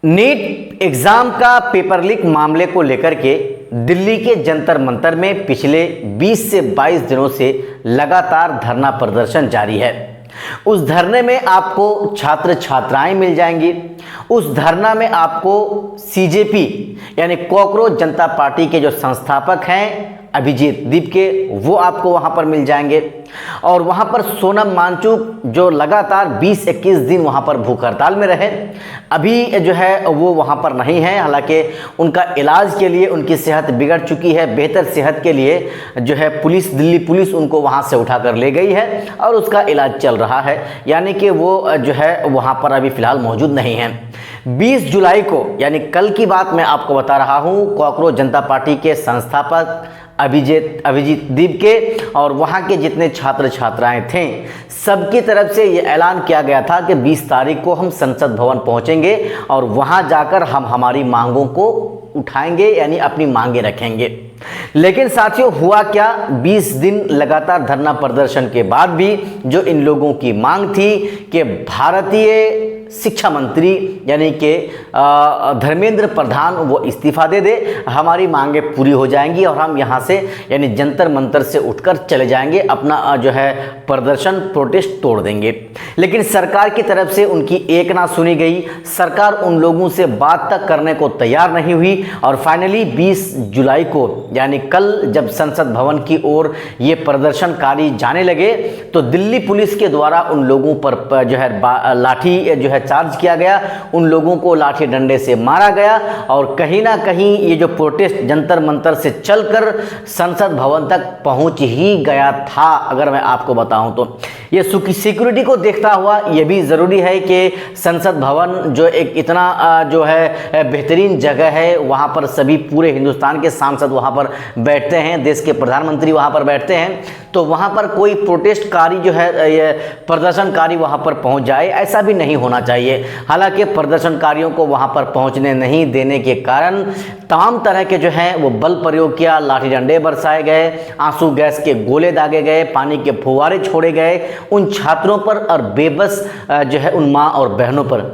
NEET exam का paper leak मामले को लेकर के दिल्ली के जंतर मंतर में पिछले 20 से 22 दिनों से लगातार धरना प्रदर्शन जारी है। उस धरने में आपको छात्र छात्राएं मिल जाएंगी। उस धरना में आपको सीजेपी यानी कॉकरोच जनता पार्टी के जो संस्थापक हैं अभिजीत दीप के, वो आपको वहां पर मिल जाएंगे। और वहां पर सोनम वांगचुक जो लगातार 20-21 दिन वहां पर भूख हड़ताल में रहे, अभी जो है वो वहां पर नहीं है। हालांकि उनका इलाज के लिए उनकी सेहत बिगड़ चुकी है। बेहतर सेहत के लिए जो है दिल्ली पुलिस उनको वहां से उठाकर ले गई है और उसका इलाज चल रहा है, यानी कि वो जो है वहां पर अभी फिलहाल मौजूद नहीं है। 20 जुलाई को यानी कल की बात मैं आपको बता रहा हूं, कॉकरोच जनता पार्टी के संस्थापक अभिजीत दीप के और वहाँ के जितने छात्र छात्राएं थे, सबकी तरफ से ये ऐलान किया गया था कि 20 तारीख को हम संसद भवन पहुँचेंगे और वहाँ जाकर हम हमारी मांगों को उठाएंगे, यानी अपनी मांगे रखेंगे। लेकिन साथियों हुआ क्या, 20 दिन लगातार धरना प्रदर्शन के बाद भी जो इन लोगों की मांग थी कि भारतीय शिक्षा मंत्री यानी कि धर्मेंद्र प्रधान वो इस्तीफा दे दे, हमारी मांगे पूरी हो जाएंगी और हम यहाँ से यानी जंतर मंतर से उठकर चले जाएंगे, अपना जो है प्रदर्शन प्रोटेस्ट तोड़ देंगे। लेकिन सरकार की तरफ से उनकी एक ना सुनी गई। सरकार उन लोगों से बात तक करने को तैयार नहीं हुई और फाइनली 20 जुलाई को यानी कल जब संसद भवन की ओर ये प्रदर्शनकारी जाने लगे तो दिल्ली पुलिस के द्वारा उन लोगों पर जो है लाठी जो है चार्ज किया गया, उन लोगों को लाठी डंडे से मारा गया और कहीं ना कहीं ये जो प्रोटेस्ट जंतर मंतर से चलकर संसद भवन तक पहुंच ही गया था। अगर मैं आपको बताऊं तो ये सिक्योरिटी को देखता हुआ ये भी ज़रूरी है कि संसद भवन जो एक इतना जो है बेहतरीन जगह है, वहाँ पर सभी पूरे हिंदुस्तान के सांसद वहाँ पर बैठते हैं, देश के प्रधानमंत्री वहाँ पर बैठते हैं, तो वहाँ पर कोई प्रोटेस्टकारी जो है ये प्रदर्शनकारी वहाँ पर पहुँच जाए, ऐसा भी नहीं होना चाहिए। हालांकि प्रदर्शनकारियों को वहाँ पर पहुँचने नहीं देने के कारण तमाम तरह के जो हैं वो बल प्रयोग किया, लाठी डंडे बरसाए गए, आंसू गैस के गोले दागे गए, पानी के फुहारे छोड़े गए उन छात्रों पर और बेबस जो है उन माँ और बहनों पर।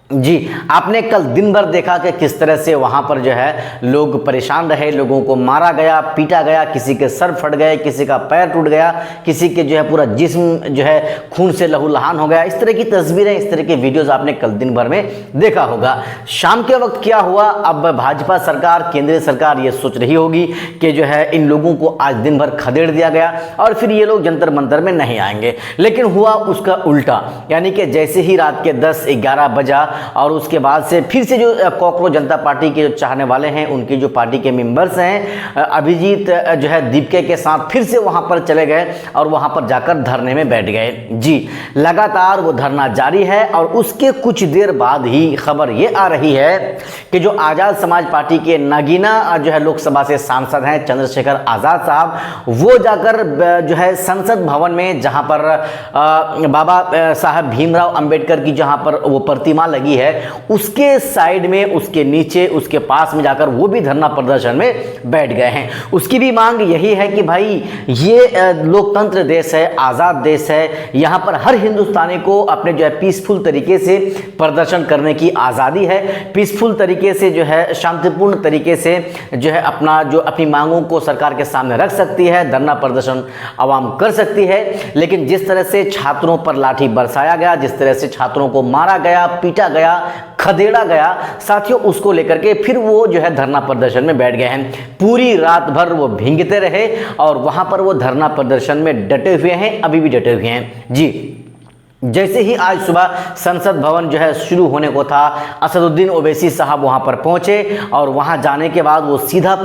जी, आपने कल दिन भर देखा कि किस तरह से वहाँ पर जो है लोग परेशान रहे, लोगों को मारा गया, पीटा गया, किसी के सर फट गए, किसी का पैर टूट गया, किसी के जो है पूरा जिस्म जो है खून से लहूलुहान हो गया। इस तरह की तस्वीरें, इस तरह के वीडियोस आपने कल दिन भर में देखा होगा। शाम के वक्त क्या हुआ, अब भाजपा सरकार, केंद्रीय सरकार ये सोच रही होगी कि जो है इन लोगों को आज दिन भर खदेड़ दिया गया और फिर ये लोग जंतर मंतर में नहीं आएंगे। लेकिन हुआ उसका उल्टा, यानी कि जैसे ही रात के 10-11 बजा और उसके बाद से फिर से जो कॉकरोच जनता पार्टी के जो चाहने वाले हैं, उनकी जो पार्टी के मेंबर्स हैं, अभिजीत जो है दीपके के साथ फिर से वहां पर चले गए और वहां पर जाकर धरने में बैठ गए। जी, लगातार वो धरना जारी है और उसके कुछ देर बाद ही खबर ये आ रही है कि जो आज़ाद समाज पार्टी के नगीना जो है लोकसभा से सांसद हैं चंद्रशेखर आज़ाद साहब, वो जाकर जो है संसद भवन में जहां पर बाबा साहब भीमराव अंबेडकर की जहां पर वो प्रतिमा लगी है, उसके साइड में, उसके नीचे, उसके पास में जाकर वो भी धरना प्रदर्शन में बैठ गए हैं। उसकी भी मांग यही है कि भाई ये लोकतंत्र देश है, आज़ाद देश है, यहाँ पर हर हिंदुस्तानी को अपने जो है पीसफुल तरीके से प्रदर्शन करने की आज़ादी है, पीसफुल तरीके से जो है शांतिपूर्ण तरीके से जो है अपनी मांगों को सरकार के सामने रख सकती है, धरना प्रदर्शन आवाम कर सकती है। लेकिन जिस तरह से छात्रों पर लाठी बरसाया गया, जिस तरह से छात्रों को मारा गया, पीटा गया, खदेड़ा गया, साथियों उसको लेकर के फिर वो जो है धरना प्रदर्शन में बैठ गए हैं। पूरी रात भर वो भींगते रहे और वहां पर वो धरना प्रदर्शन में डटे हुए हैं, अभी भी डटे हुए हैं। जी, जैसे ही आज सुबह संसद भवन जो है शुरू होने को था, असदुद्दीन ओवैसी साहब वहां पर पहुंचे और वहां जाने के बाद वो सीधा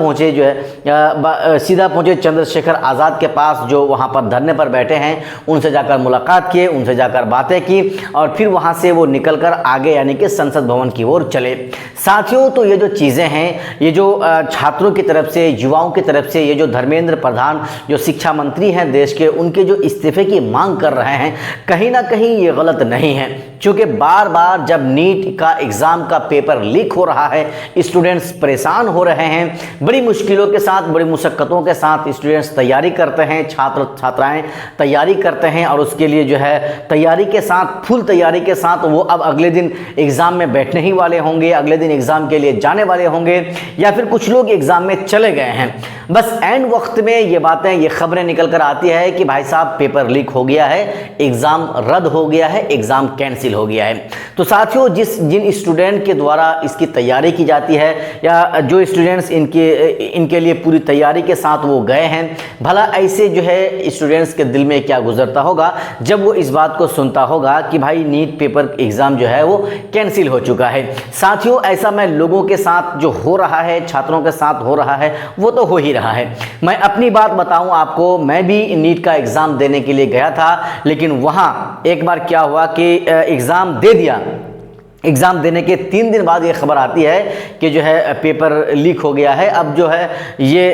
पहुंचे चंद्रशेखर आज़ाद के पास, जो वहां पर धरने पर बैठे हैं, उनसे जाकर मुलाकात किए, उनसे जाकर बातें की और फिर वहां से वो निकलकर आगे यानी कि संसद भवन की ओर चले। साथियों, तो ये जो चीज़ें हैं, ये जो छात्रों की तरफ से, युवाओं की तरफ से, ये जो धर्मेंद्र प्रधान जो शिक्षा मंत्री हैं देश के, उनके जो इस्तीफे की मांग कर रहे हैं, कहीं ना कहीं ये गलत नहीं है। क्योंकि बार बार जब नीट का एग्ज़ाम का पेपर लीक हो रहा है, स्टूडेंट्स परेशान हो रहे हैं, बड़ी मुश्किलों के साथ, बड़ी मुशक्क़तों के साथ स्टूडेंट्स तैयारी करते हैं, छात्र छात्राएँ तैयारी करते हैं और उसके लिए जो है तैयारी के साथ, फुल तैयारी के साथ वो अब अगले दिन एग्ज़ाम में बैठने ही वाले होंगे, अगले दिन एग्ज़ाम के लिए जाने वाले होंगे, या फिर कुछ लोग एग्ज़ाम में चले गए हैं। बस एंड वक्त में ये बातें, ये खबरें निकल कर आती है कि भाई साहब पेपर लीक हो गया है, एग्ज़ाम रद्द हो गया है, एग्ज़ाम कैंसिल हो गया है। तो साथियों, जिन स्टूडेंट के द्वारा इसकी तैयारी की जाती है या जो स्टूडेंट्स इनके लिए पूरी तैयारी के साथ वो गए हैं, भला ऐसे जो है स्टूडेंट्स के दिल में क्या गुजरता होगा जब वो इस बात को सुनता होगा कि भाई नीट पेपर एग्ज़ाम जो है वो कैंसिल हो चुका है। साथियों, ऐसा मैं लोगों के साथ जो हो रहा है, छात्रों के साथ हो रहा है, वो तो हो ही रहा है। मैं अपनी बात बताऊं आपको, मैं भी नीट का एग्ज़ाम देने के लिए गया था, लेकिन वहाँ एक बार क्या हुआ कि एग्ज़ाम दे दिया। एग्ज़ाम देने के 3 दिन बाद ये खबर आती है कि जो है पेपर लीक हो गया है, अब जो है ये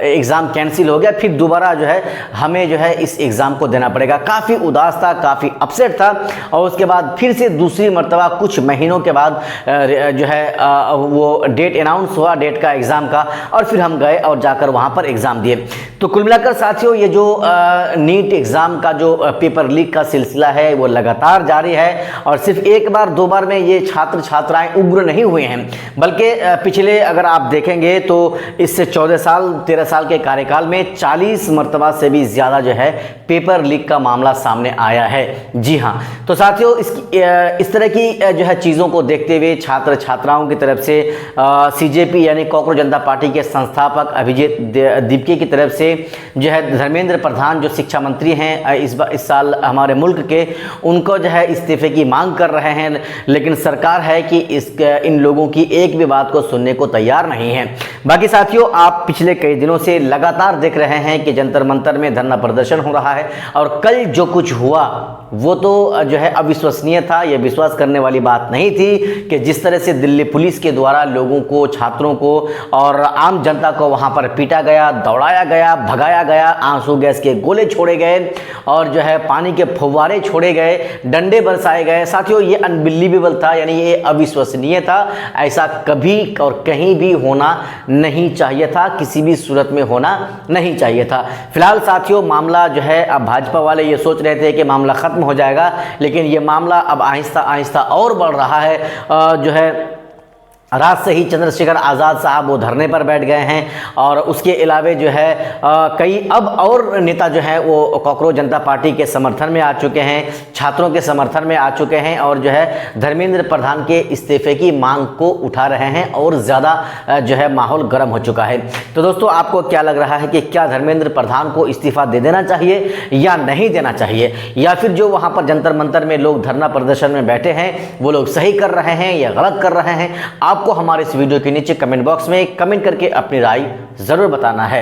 एग्ज़ाम कैंसिल हो गया, फिर दोबारा जो है हमें जो है इस एग्ज़ाम को देना पड़ेगा। काफ़ी उदास था, काफ़ी अपसेट था, और उसके बाद फिर से दूसरी मर्तबा कुछ महीनों के बाद जो है वो डेट अनाउंस हुआ, डेट का एग्ज़ाम का, और फिर हम गए और जाकर वहाँ पर एग्ज़ाम दिए। तो कुल मिलाकर साथियों, ये जो नीट एग्ज़ाम का जो पेपर लीक का सिलसिला है वो लगातार जारी है, और सिर्फ एक बार दो बार में ये छात्र छात्राएं उग्र नहीं हुए हैं, बल्कि पिछले अगर आप देखेंगे तो इससे 14 साल 13 साल के कार्यकाल में 40 मरतबा से भी ज़्यादा जो है पेपर लीक का मामला सामने आया है। जी हाँ, तो साथियों, इस तरह की जो है चीज़ों को देखते हुए छात्र छात्राओं की तरफ से CJP यानी कॉकरोच जनता पार्टी के संस्थापक अभिजीत दीपके की तरफ से जो है धर्मेंद्र प्रधान जो शिक्षा मंत्री हैं इस साल हमारे मुल्क के, उनको जो है इस्तीफे की मांग कर रहे हैं, लेकिन सरकार है कि इन लोगों की एक भी बात को सुनने को तैयार नहीं है। बाकी साथियों, आप पिछले कई दिनों से लगातार देख रहे हैं कि जंतर मंतर में धरना प्रदर्शन हो रहा है, और कल जो कुछ हुआ वो तो जो है अविश्वसनीय था। यह विश्वास करने वाली बात नहीं थी कि जिस तरह से दिल्ली पुलिस के द्वारा लोगों को, छात्रों को और आम जनता को वहां पर पीटा गया, दौड़ाया गया, भगाया गया, आंसू गैस के गोले छोड़े गए और जो है पानी के फव्वारे छोड़े गए, डंडे बरसाए गए। साथियों, ये अनबिलीवेबल था, यानी ये अविश्वसनीय था। ऐसा कभी और कहीं भी होना नहीं चाहिए था, किसी भी सूरत में होना नहीं चाहिए था। फिलहाल साथियों, मामला जो है, अब भाजपा वाले ये सोच रहे थे कि मामला खत्म हो जाएगा, लेकिन ये मामला अब आहिस्ता आहिस्ता और बढ़ रहा है। जो है रात से ही चंद्रशेखर आज़ाद साहब वो धरने पर बैठ गए हैं, और उसके अलावे जो है कई अब और नेता जो है वो कॉकरोच जनता पार्टी के समर्थन में आ चुके हैं, छात्रों के समर्थन में आ चुके हैं, और जो है धर्मेंद्र प्रधान के इस्तीफे की मांग को उठा रहे हैं, और ज़्यादा जो है माहौल गर्म हो चुका है। तो दोस्तों, आपको क्या लग रहा है कि क्या धर्मेंद्र प्रधान को इस्तीफा दे देना चाहिए या नहीं देना चाहिए, या फिर जो वहाँ पर जंतर मंतर में लोग धरना प्रदर्शन में बैठे हैं वो लोग सही कर रहे हैं या गलत कर रहे हैं? आपको हमारे इस वीडियो के नीचे कमेंट बॉक्स में कमेंट करके अपनी राय ज़रूर बताना है।